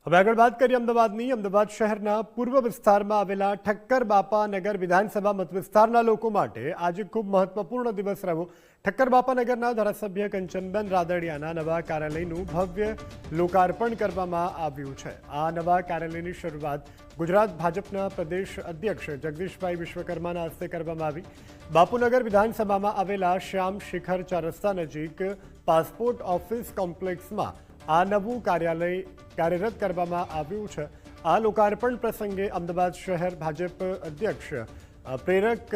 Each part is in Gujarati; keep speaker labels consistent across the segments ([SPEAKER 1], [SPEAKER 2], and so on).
[SPEAKER 1] હવે આગળ વાત કરીએ અમદાવાદની। અમદાવાદ શહેરના પૂર્વ વિસ્તારમાં આવેલા ઠક્કર બાપા નગર વિધાનસભા મત વિસ્તારના લોકો માટે આજે ખૂબ મહત્વપૂર્ણ દિવસ રહ્યો। ઠક્કર બાપા નગરના ધારાસભ્ય કંચનબેન રાદડિયાના નવા કાર્યાલયનું ભવ્ય લોકાર્પણ કરવામાં આવ્યું છે। આ નવા કાર્યાલયની શરૂઆત ગુજરાત ભાજપના પ્રદેશ અધ્યક્ષ જગદીશભાઈ વિશ્વકર્માના હસ્તે કરવામાં આવી। બાપુનગર વિધાનસભામાં આવેલા શ્યામ શિખર ચાર રસ્તા નજીક પાસપોર્ટ ઓફિસ કોમ્પ્લેક્સમાં આ નવું કાર્યાલય કાર્યરત કરવામાં આવ્યું છે। આ લોકાર્પણ પ્રસંગે અમદાવાદ શહેર ભાજપ અધ્યક્ષ પ્રેરક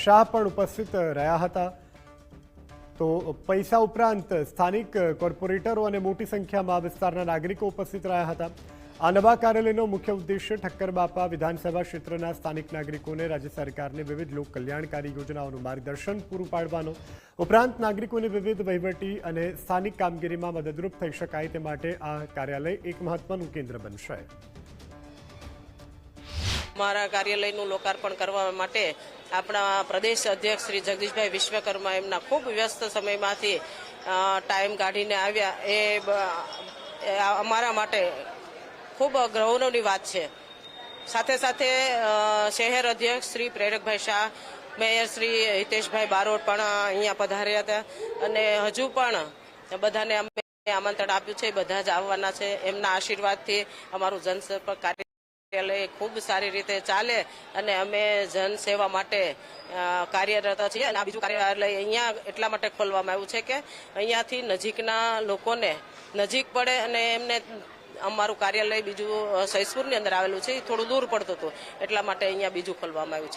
[SPEAKER 1] શાહ પણ ઉપસ્થિત રહ્યા હતા। તો પૈસા ઉપરાંત સ્થાનિક કોર્પોરેટરો અને મોટી સંખ્યામાં વિસ્તારના નાગરિકો ઉપસ્થિત રહ્યા હતા। આ નવા કાર્યાલયનો મુખ્ય ઉદ્દેશ્ય ઠક્કર બાપા વિધાનસભા ક્ષેત્રના સ્થાનિક નાગરિકોને રાજ્ય સરકારની વિવિધ લોક કલ્યાણકારી યોજનાઓનું માર્ગદર્શન પૂરું પાડવાનો ઉપરાંત નાગરિકોને વિવિધ વહીવટી અને સ્થાનિક કામગીરીમાં મદદરૂપ થઈ શકાય તે માટે આ કાર્યાલય એક મહત્વનું કેન્દ્ર બનશે।
[SPEAKER 2] અમારા કાર્યાલયનું લોકાર્પણ કરવા માટે આપણા પ્રદેશ અધ્યક્ષ શ્રી જગદીશભાઈ વિશ્વકર્મા એમના ખૂબ વ્યસ્ત સમયમાંથી ટાઈમ કાઢીને આવ્યા એ અમારા માટે ખૂબ ગૌરવની વાત છે। સાથે સાથે શહેર અધ્યક્ષ શ્રી પ્રેરકભાઈ શાહ, મેયર શ્રી હિતેશભાઈ બારોટ પણ અહીંયા પધાર્યા હતા અને હજુ પણ બધાને અમે આમંત્રણ આપ્યું છે, બધા જ આવવાના છે। એમના આશીર્વાદથી અમારું જનસંપર્ક કાર્યાલય ખૂબ સારી રીતે ચાલે અને અમે જનસેવા માટે કાર્યરત છીએ। અને આ બીજું કાર્યાલય અહીંયા એટલા માટે ખોલવામાં આવ્યું છે કે અહીંયાથી નજીકના લોકોને નજીક પડે અને એમને અમારું કાર્યાલય બીજું સૈસપુરની અંદર આવેલું છે, થોડું દૂર પડતું હતું, એટલા માટે અહીંયા બીજું ખોલવામાં આવ્યું છે।